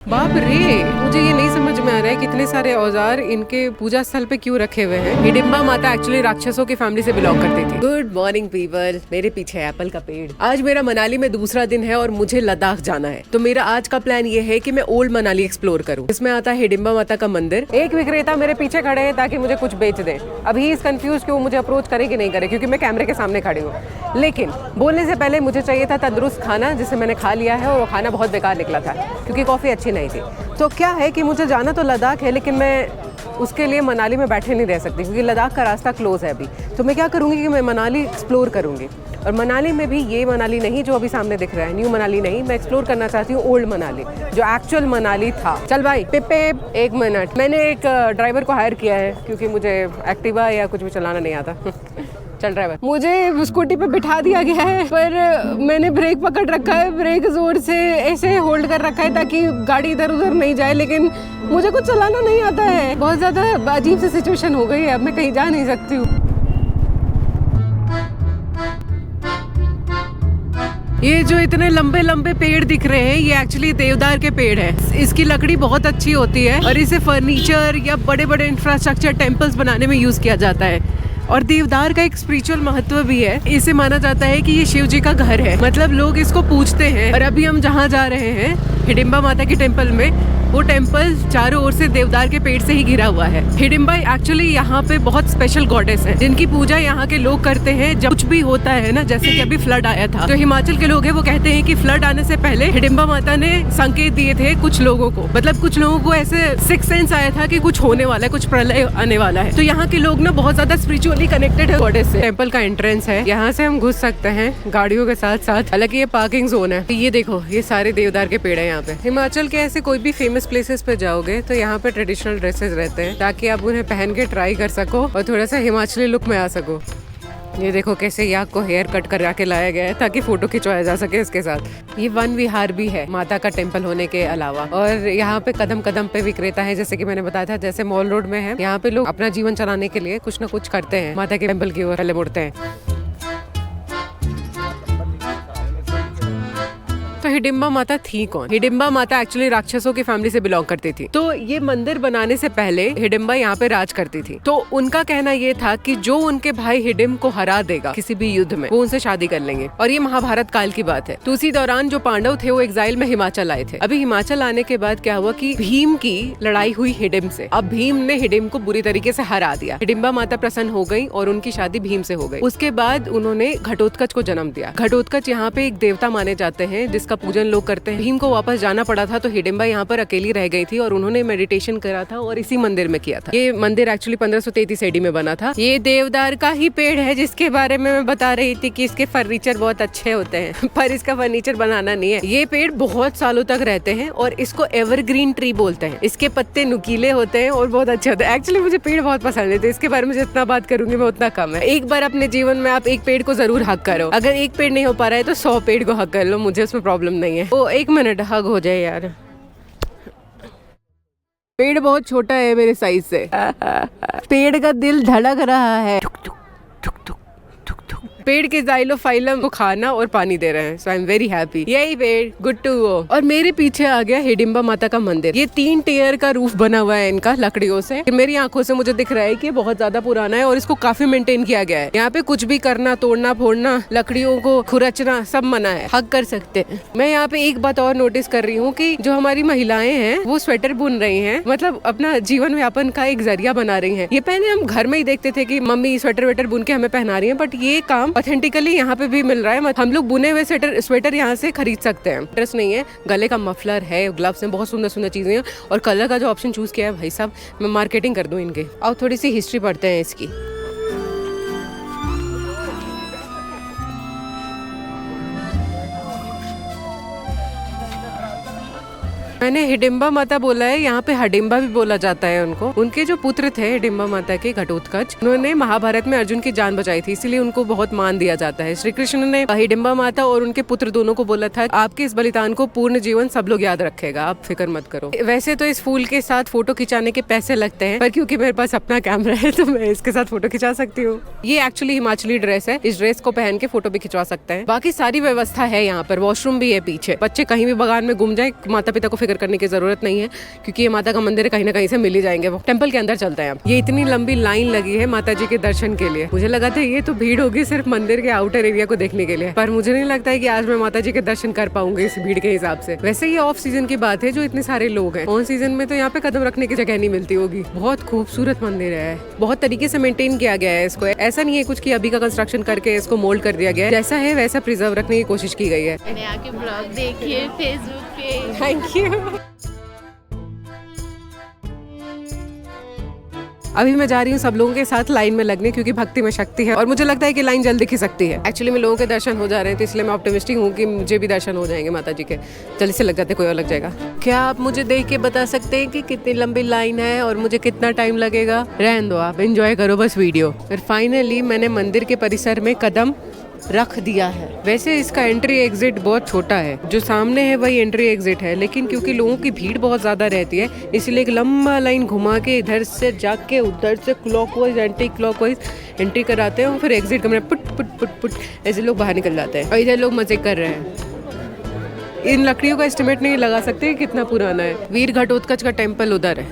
बाप रे, मुझे ये नहीं समझ में आ रहा है कितने सारे औजार इनके पूजा स्थल पे क्यों रखे हुए हैं। हिडिंबा माता एक्चुअली राक्षसों की फैमिली से बिलोंग करती थी। गुड मॉर्निंग पीपल, मेरे पीछे एप्पल का पेड़। आज मेरा मनाली में दूसरा दिन है और मुझे लद्दाख जाना है। तो मेरा आज का प्लान ये है कि मैं ओल्ड मनाली एक्सप्लोर करूँ। इसमें आता है हिडिंबा माता का मंदिर। एक विक्रेता मेरे पीछे खड़े हैं ताकि मुझे कुछ बेच दे। अभी ही इस कंफ्यूज कि वो मुझे अप्रोच करे कि नहीं करे, क्योंकि मैं कैमरे के सामने खड़ी हूँ। लेकिन बोलने से पहले मुझे चाहिए था तंदुरुस्त खाना, जिसे मैंने खा लिया है और वो खाना बहुत बेकार निकला था क्योंकि कॉफी अच्छी नहीं थी। तो क्या है कि मुझे जाना तो लद्दाख है, लेकिन मैं उसके लिए मनाली में बैठे नहीं रह सकती क्योंकि लद्दाख का रास्ता क्लोज है अभी। तो मैं क्या करूँगी कि मैं मनाली एक्सप्लोर करूँगी, और मनाली में भी ये मनाली नहीं जो अभी सामने दिख रहा है, न्यू मनाली नहीं। मैं एक्सप्लोर करना चाहती हूँ ओल्ड मनाली, जो एक्चुअल मनाली था। चल भाई पिप, एक मिनट। मैंने एक ड्राइवर को हायर किया है क्योंकि मुझे एक्टिवा या कुछ भी चलाना नहीं आता। चल ड्राइवर, मुझे स्कूटी पे बिठा दिया गया है, पर मैंने ब्रेक पकड़ रखा है। ब्रेक जोर से ऐसे होल्ड कर रखा है ताकि गाड़ी इधर उधर नहीं जाए, लेकिन मुझे कुछ चलाना नहीं आता है। बहुत ज़्यादा अजीब सी सिचुएशन हो गई है, अब मैं कहीं जा नहीं सकती हूँ। ये जो इतने लंबे लंबे पेड़ दिख रहे हैं, ये एक्चुअली देवदार के पेड़ हैं। इसकी लकड़ी बहुत अच्छी होती है और इसे फर्नीचर या बड़े बड़े इंफ्रास्ट्रक्चर, टेम्पल्स बनाने में यूज किया जाता है। और देवदार का एक स्पिरिचुअल महत्व भी है। इसे माना जाता है कि ये शिव जी का घर है, मतलब लोग इसको पूजते हैं। और अभी हम जहाँ जा रहे हैं हिडिंबा माता के टेम्पल में, वो टेम्पल चारों ओर से देवदार के पेड़ से ही घिरा हुआ है। हिडिंबा एक्चुअली यहाँ पे बहुत स्पेशल गॉडेस है जिनकी पूजा यहाँ के लोग करते हैं जब कुछ भी होता है ना। जैसे कि अभी फ्लड आया था, जो हिमाचल के लोग हैं वो कहते हैं कि फ्लड आने से पहले हिडिंबा माता ने संकेत दिए थे कुछ लोगों को, मतलब कुछ लोगों को ऐसे सिक्स सेंस आया था कि कुछ होने वाला है, कुछ प्रलय आने वाला है। तो यहाँ के लोग ना बहुत ज्यादा स्पिरिचुअली कनेक्टेड है गॉडेस से। टेम्पल का एंट्रेंस है, यहाँ से हम घुस सकते हैं गाड़ियों के साथ साथ। हालांकि ये पार्किंग जोन है। ये देखो, ये सारे देवदार के पेड़ है यहाँ पे। हिमाचल के ऐसे कोई भी फेमस प्लेसेस पे जाओगे तो यहाँ पे ट्रेडिशनल ड्रेसेस रहते हैं ताकि आप उन्हें पहन के ट्राई कर सको और थोड़ा सा हिमाचली लुक में आ सको। ये देखो कैसे याक को हेयर कट करा के लाया गया है ताकि फोटो खिंचवाया जा सके इसके साथ। ये वन विहार भी है माता का टेम्पल होने के अलावा, और यहाँ पे कदम कदम पे विक्रेता है। जैसे कि मैंने बताया था, जैसे मॉल रोड में है, यहाँ पे लोग अपना जीवन चलाने के लिए कुछ ना कुछ करते हैं, माता के टेम्पल की ओर पहले मुड़ते हैं। तो हिडिंबा माता थी कौन? हिडिंबा माता एक्चुअली राक्षसों की फैमिली से बिलोंग करती थी। तो ये मंदिर बनाने से पहले हिडिंबा यहाँ पे राज करती थी। तो उनका कहना ये था कि जो उनके भाई हिडिंब को हरा देगा किसी भी युद्ध में, वो उनसे शादी कर लेंगे। और ये महाभारत काल की बात है। तो उसी दौरान जो पांडव थे वो एग्जाइल में हिमाचल आए थे। अभी हिमाचल आने के बाद क्या हुआ कि भीम की लड़ाई हुई हिडिंब से। अब भीम ने हिडिंब को बुरी तरीके से हरा दिया। हिडिंबा माता प्रसन्न हो गई और उनकी शादी भीम से हो गई। उसके बाद उन्होंने घटोत्कच को जन्म दिया। घटोत्कच यहाँ पे एक देवता माने जाते हैं जिसका पूजन लोग करते हैं। भीम को वापस जाना पड़ा था तो हिडिंबा यहाँ पर अकेली रह गई थी और उन्होंने मेडिटेशन करा था और इसी मंदिर में किया था। ये मंदिर एक्चुअली 1533 AD में बना था। ये देवदार का ही पेड़ है जिसके बारे में मैं बता रही थी कि इसके फर्नीचर बहुत अच्छे होते हैं, पर इसका फर्नीचर बनाना नहीं है। ये पेड़ बहुत सालों तक रहते हैं और इसको एवरग्रीन ट्री बोलते हैं। इसके पत्ते नुकीले होते हैं और बहुत अच्छे होते हैं। एक्चुअली मुझे पेड़ बहुत पसंद है, तो इसके बारे में जितना बात करूंगी मैं उतना कम है। एक बार अपने जीवन में आप एक पेड़ को जरूर हक करो। अगर एक पेड़ नहीं हो पा रहा है तो 100 पेड़ को हक कर लो, मुझे उसमें प्रॉब्लम नहीं है। ओ एक मिनट, हग हो जाए यार। पेड़ बहुत छोटा है मेरे साइज से। पेड़ का दिल धड़क रहा है। पेड़ के जाइलोफाइलम को खाना और पानी दे रहे हैं, सो आई एम वेरी हैप्पी। यही पेड़ गुड टू गो। और मेरे पीछे आ गया हिडिंबा माता का मंदिर। ये 3 टियर का रूफ बना हुआ है इनका लकड़ियों से। मेरी आंखों से मुझे दिख रहा है कि ये बहुत ज्यादा पुराना है और इसको काफी मेंटेन किया गया है। यहाँ पे कुछ भी करना, तोड़ना फोड़ना, लकड़ियों को खुरचना सब मना है। हक कर सकते हैं। मैं यहाँ पे एक बात और नोटिस कर रही हूँ कि जो हमारी महिलाएं हैं वो स्वेटर बुन रही हैं, मतलब अपना जीवन व्यापन का एक जरिया बना रही हैं। ये पहले हम घर में ही देखते थे कि मम्मी स्वेटर वेटर बुन के हमें पहना रही है, बट ये काम ऑथेंटिकली यहाँ पे भी मिल रहा है। हम लोग बुने हुए स्वेटर यहाँ से खरीद सकते हैं। ड्रेस नहीं है, गले का मफलर है, ग्लव्स हैं, बहुत सुंदर सुंदर चीजें हैं। और कलर का जो ऑप्शन चूज किया है भाई साहब, मैं मार्केटिंग कर दूं इनके। और थोड़ी सी हिस्ट्री पढ़ते हैं इसकी। मैंने हिडिंबा माता बोला है, यहाँ पे हडिंबा भी बोला जाता है उनको। उनके जो पुत्र थे हिडिंबा माता के, घटोत्कच, उन्होंने महाभारत में अर्जुन की जान बचाई थी, इसलिए उनको बहुत मान दिया जाता है। श्री कृष्ण ने हिडिंबा माता और उनके पुत्र दोनों को बोला था, आपके इस बलिदान को पूर्ण जीवन सब लोग याद रखेगा, आप फिक्र मत करो। वैसे तो इस फूल के साथ फोटो खिंचाने के पैसे लगते हैं, पर क्योंकि मेरे पास अपना कैमरा है तो मैं इसके साथ फोटो खिंचा सकती हूँ। ये एक्चुअली हिमाचली ड्रेस है, इस ड्रेस को पहन के फोटो भी खिंचवा सकते हैं। बाकी सारी व्यवस्था है यहाँ पर, वॉशरूम भी है पीछे। बच्चे कहीं भी बगान में घूम जाए, माता पिता को फिक्र करने की जरूरत नहीं है, क्योंकि ये माता का मंदिर कहीं ना कहीं से मिल ही जाएंगे। वो टेम्पल के अंदर चलते हैं। ये इतनी लंबी लाइन लगी है माता जी के दर्शन के लिए। मुझे लगा था ये तो भीड़ होगी सिर्फ मंदिर के आउटर एरिया को देखने के लिए, पर मुझे नहीं लगता है कि आज मैं माता जी के दर्शन कर पाऊंगी इस भीड़ के हिसाब से। वैसे ये ऑफ सीजन की बात है जो इतने सारे लोग हैं, ऑन सीजन में तो यहाँ पे कदम रखने की जगह नहीं मिलती होगी। बहुत खूबसूरत मंदिर है, बहुत तरीके से मेंटेन किया गया है इसको। ऐसा नहीं है कुछ कि अभी का कंस्ट्रक्शन करके इसको मोल्ड कर दिया गया है, जैसा है वैसा प्रिजर्व रखने की कोशिश की गई है। आके ब्लॉग देखिए फेसबुक पे। Thank you. अभी मैं जा रही हूँ सब लोगों के साथ लाइन में लगने, क्योंकि भक्ति में शक्ति है और मुझे लगता है कि लाइन जल्दी खिंच सकती है। एक्चुअली में लोगों के दर्शन हो जा रहे हैं, तो इसलिए मैं ऑप्टिमिस्टिक हूँ कि मुझे भी दर्शन हो जाएंगे माता जी के। जल्दी से लग जाते, कोई और लग जाएगा। क्या आप मुझे देख के बता सकते हैं कि कितनी लंबी लाइन है और मुझे कितना टाइम लगेगा? रहने दो, आप एंजॉय करो बस वीडियो। फिर फाइनली मैंने मंदिर के परिसर में कदम रख दिया है। वैसे इसका एंट्री एग्जिट बहुत छोटा है, जो सामने है वही एंट्री एग्जिट है, लेकिन क्योंकि लोगों की भीड़ बहुत ज्यादा रहती है इसलिए एक लंबा लाइन घुमा के इधर से जाके उधर से क्लॉकवाइज एंटी क्लॉकवाइज एंट्री कराते हैं और फिर एग्जिट कमरे पुट पुट पुट पुट ऐसे लोग बाहर निकल जाते हैं और इधर लोग मजे कर रहे हैं। इन लकड़ियों का एस्टिमेट नहीं लगा सकते कितना पुराना है। वीर घटोत्कच का टेम्पल उधर है,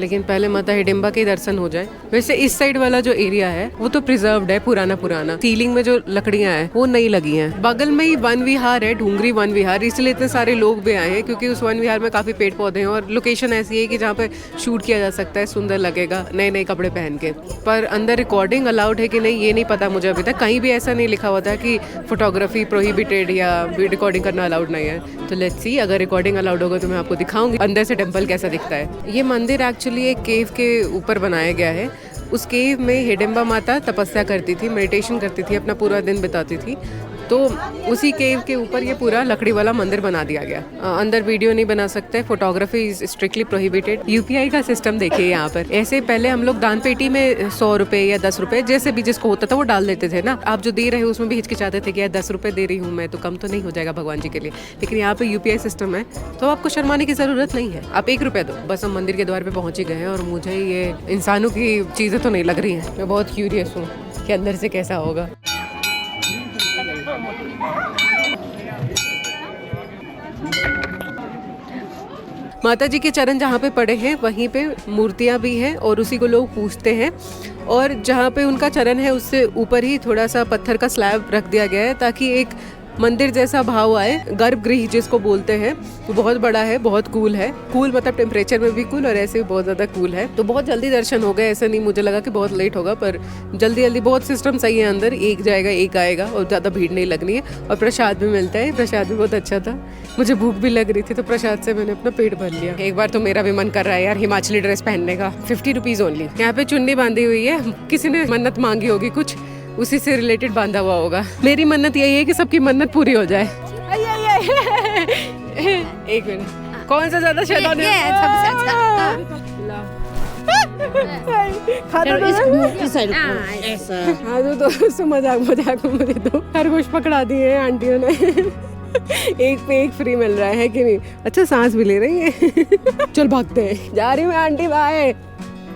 लेकिन पहले माता हिडिंबा के दर्शन हो जाए। वैसे इस साइड वाला जो एरिया है वो तो प्रिजर्व्ड है, पुराना। सीलिंग में जो लकड़ियां हैं वो नई लगी हैं। बगल में ही वन विहार है, ढूंगरी वन विहार, इसलिए इतने सारे लोग भी आए हैं क्योंकि उस वन विहार में काफी पेड़ पौधे हैं और लोकेशन ऐसी है कि जहाँ पे शूट किया जा सकता है, सुंदर लगेगा नए कपड़े पहन के। पर अंदर रिकॉर्डिंग अलाउड है कि नहीं ये नहीं पता मुझे अभी तक। कहीं भी ऐसा नहीं लिखा हुआ था कि फोटोग्राफी प्रोहिबिटेड या रिकॉर्डिंग करना अलाउड नहीं है। तो लेट्स सी, अगर रिकॉर्डिंग अलाउड होगा तो मैं आपको दिखाऊंगी अंदर से टेम्पल कैसा दिखता है। ये मंदिर एक्चुअली एक केव के ऊपर बनाया गया है। उस केव में हिडिंबा माता तपस्या करती थी, मेडिटेशन करती थी, अपना पूरा दिन बिताती थी। तो उसी केव के ऊपर ये पूरा लकड़ी वाला मंदिर बना दिया गया। अंदर वीडियो नहीं बना सकते, photography is strictly prohibited. UPI का सिस्टम देखिए यहाँ पर। ऐसे पहले हम लोग दान पेटी में 100 रुपए या 10 रुपए जैसे भी जिसको होता था वो डाल देते थे ना। आप जो दे रहे हो उसमें भी हिचकिचाते थे कि यार 10 रुपए दे रही हूँ मैं, तो कम तो नहीं हो जाएगा भगवान जी के लिए। लेकिन यहाँ पे यूपीआई सिस्टम है तो आपको शर्माने की जरूरत नहीं है, आप 1 रुपया दो। बस हम मंदिर के द्वार पे पहुंच ही गए हैं और मुझे ये इंसानों की चीजें तो नहीं लग रही है। मैं बहुत क्यूरियस हूँ कि अंदर से कैसा होगा। माता जी के चरण जहाँ पे पड़े हैं वहीं पे मूर्तियाँ भी हैं और उसी को लोग पूजते हैं। और जहाँ पे उनका चरण है उससे ऊपर ही थोड़ा सा पत्थर का स्लैब रख दिया गया है ताकि एक मंदिर जैसा भाव आए। गर्भगृह जिसको बोलते हैं, वो बहुत बड़ा है, बहुत कूल है। कूल मतलब टेम्परेचर में भी कूल और ऐसे भी बहुत ज़्यादा कूल है। तो बहुत जल्दी दर्शन हो गए, ऐसा नहीं मुझे लगा कि बहुत लेट होगा, पर जल्दी बहुत सिस्टम सही है अंदर। एक जाएगा एक आएगा और ज़्यादा भीड़ नहीं लगनी है। और प्रसाद भी मिलता है, प्रसाद भी बहुत अच्छा था। मुझे भूख भी लग रही थी तो प्रसाद से मैंने अपना पेट भर लिया। एक बार तो मेरा भी मन कर रहा है यार हिमाचली ड्रेस पहनने का। 50 रुपीज़ ओनली। यहाँ पे चुन्नी बांधी हुई है, किसी ने मन्नत मांगी होगी कुछ, उसी से रिलेटेड बांधा हुआ होगा। मेरी मन्नत यही है कि सबकी मन्नत पूरी हो जाए। एक मिनट, कौन सा ज्यादा शैतान है? मजाक में मुझे तो खरगोश पकड़ा दिए हैं आंटियों ने। एक पे एक फ्री मिल रहा है कि नहीं? अच्छा सांस भी ले रही है। चल भागते हैं, जा रही हूँ आंटी, बाय।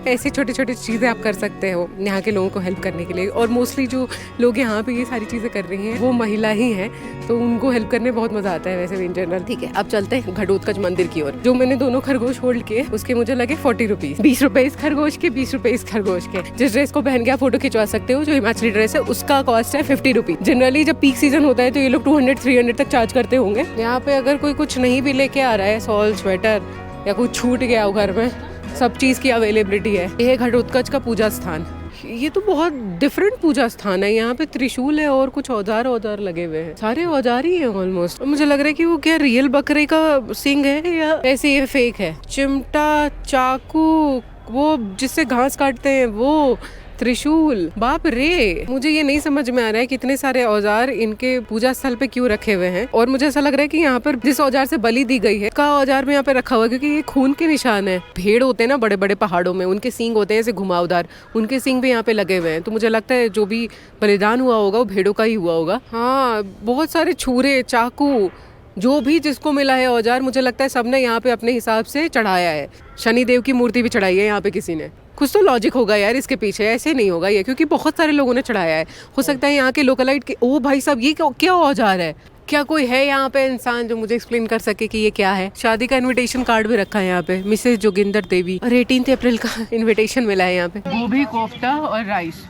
ऐसी छोटी छोटी चीज़ें आप कर सकते हो यहाँ के लोगों को हेल्प करने के लिए। और मोस्टली जो लोग यहाँ पे ये सारी चीज़ें कर रही हैं वो महिला ही हैं, तो उनको हेल्प करने में बहुत मज़ा आता है वैसे भी इन जनरल। ठीक है, अब चलते हैं घटोत्कच मंदिर की ओर। जो मैंने दोनों खरगोश होल्ड किए उसके मुझे लगे 40 रुपीज़। 20 रुपए इस खरगोश के, 20 रुपए इस खरगोश के। जिस ड्रेस को पहन के आप फोटो खिंचवा सकते हो, जो हिमाचली ड्रेस है, उसका कॉस्ट है 50 रुपीज़। जनरली जब पीक सीजन होता है तो ये लोग 200-300 तक चार्ज करते होंगे। यहाँ पे अगर कोई कुछ नहीं भी लेके आ रहा है, सॉल, स्वेटर या कुछ छूट गया हो घर में, सब चीज़ की अवेलेबिलिटी है। यह घटोत्कच का पूजा स्थान। ये तो बहुत डिफरेंट पूजा स्थान है। यहाँ पे त्रिशूल है और कुछ औजार लगे हुए हैं, सारे औजार ही हैं ऑलमोस्ट। मुझे लग रहा है कि वो क्या रियल बकरे का सींग है या ऐसे ये फेक है। चिमटा, चाकू, वो जिससे घास काटते हैं वो, त्रिशूल, बाप रे। मुझे ये नहीं समझ में आ रहा है कि इतने सारे औजार इनके पूजा स्थल पे क्यों रखे हुए हैं। और मुझे ऐसा लग रहा है कि यहाँ पर जिस औजार से बलि दी गई है का औजार भी यहाँ पे रखा हुआ है, क्योंकि ये खून के निशान है। भेड़ होते हैं ना बड़े बड़े पहाड़ों में, उनके सींग होते हैं ऐसे घुमावदार, उनके सींग भी यहाँ पे लगे हुए हैं। तो मुझे लगता है जो भी बलिदान हुआ होगा वो भेड़ों का ही हुआ होगा। हाँ, बहुत सारे छुरे, चाकू, जो भी जिसको मिला है औजार, मुझे लगता है सबने यहाँ पे अपने हिसाब से चढ़ाया है। शनिदेव की मूर्ति भी चढ़ाई है यहाँ पे किसी ने। कुछ तो लॉजिक होगा यार इसके पीछे, ऐसे नहीं होगा ये, क्योंकि बहुत सारे लोगों ने चढ़ाया है। हो सकता है यहाँ के लोकलाइट के, ओ भाई साहब ये क्या औजार है? क्या कोई है यहाँ पे इंसान जो मुझे एक्सप्लेन कर सके कि ये क्या है? शादी का इनविटेशन कार्ड भी रखा है यहाँ पे, मिसेस जोगिंदर देवी, और 18 अप्रैल का इनविटेशन मिला है यहाँ पे। गोभी, कोफ्ता और राइस,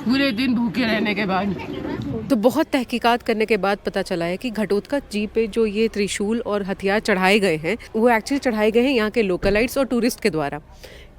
पूरे दिन भूखे रहने के बाद। तो बहुत तहकीकात करने के बाद पता चला है कि घटोत्कच जी पे जो ये त्रिशूल और हथियार चढ़ाए गए हैं वो एक्चुअली चढ़ाए गए हैं यहाँ के लोकलाइट्स और टूरिस्ट के द्वारा।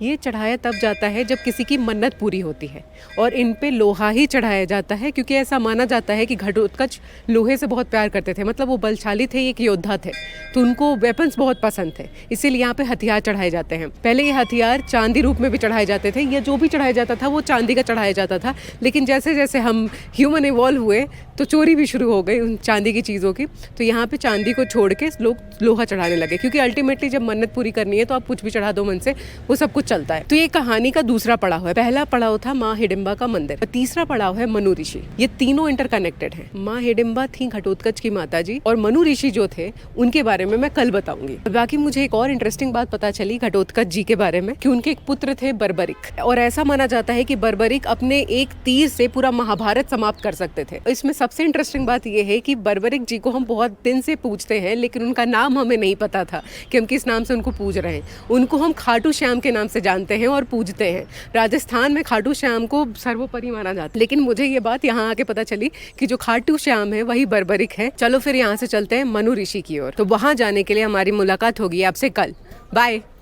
ये चढ़ाया तब जाता है जब किसी की मन्नत पूरी होती है, और इन पे लोहा ही चढ़ाया जाता है क्योंकि ऐसा माना जाता है कि घटोत्कच लोहे से बहुत प्यार करते थे, मतलब वो बलशाली थे, एक योद्धा थे, तो उनको वेपन्स बहुत पसंद थे, इसीलिए यहाँ पे हथियार चढ़ाए जाते हैं। पहले ये हथियार चांदी रूप में भी चढ़ाए जाते थे, या जो भी चढ़ाया जाता था वो चांदी का चढ़ाया जाता था, लेकिन जैसे जैसे हम ह्यूमन इवॉल्व हुए तो चोरी भी शुरू हो गई उन चांदी की चीज़ों की, तो यहाँ पे चांदी को छोड़ के लोग लोहा चढ़ाने लगे, क्योंकि अल्टीमेटली जब मन्नत पूरी करनी है तो आप कुछ भी चढ़ा दो मन से, वो सब कुछ चलता है। तो ये कहानी का दूसरा पड़ाव है। पहला पड़ाव था माँ हिडिंबा का मंदिर, और तीसरा पड़ाव है मनु ऋषि। ये तीनों इंटरकनेक्टेड हैं। माँ हिडिंबा थी घटोत्कच की माता जी, और मनु ऋषि जो थे उनके बारे में मैं कल बताऊंगी। बाकी मुझे एक और इंटरेस्टिंग बात पता चली घटोत्कच जी के बारे में कि उनके एक पुत्र थे बर्बरिक, और ऐसा माना जाता है कि बर्बरिक अपने एक तीर से पूरा महाभारत समाप्त कर सकते थे। इसमें सबसे इंटरेस्टिंग बात यह है कि बर्बरिक जी को हम बहुत दिन से पूछते हैं, लेकिन उनका नाम हमें नहीं पता था कि हम किस नाम से उनको पूज रहे हैं। उनको हम खाटू श्याम के नाम से जानते हैं और पूजते हैं। राजस्थान में खाटू श्याम को सर्वोपरि माना जाता है, लेकिन मुझे ये बात यहाँ आके पता चली कि जो खाटू श्याम है वही बर्बरिक है। चलो फिर यहाँ से चलते हैं मनु ऋषि की ओर। तो वहाँ जाने के लिए हमारी मुलाकात होगी आपसे कल। बाय।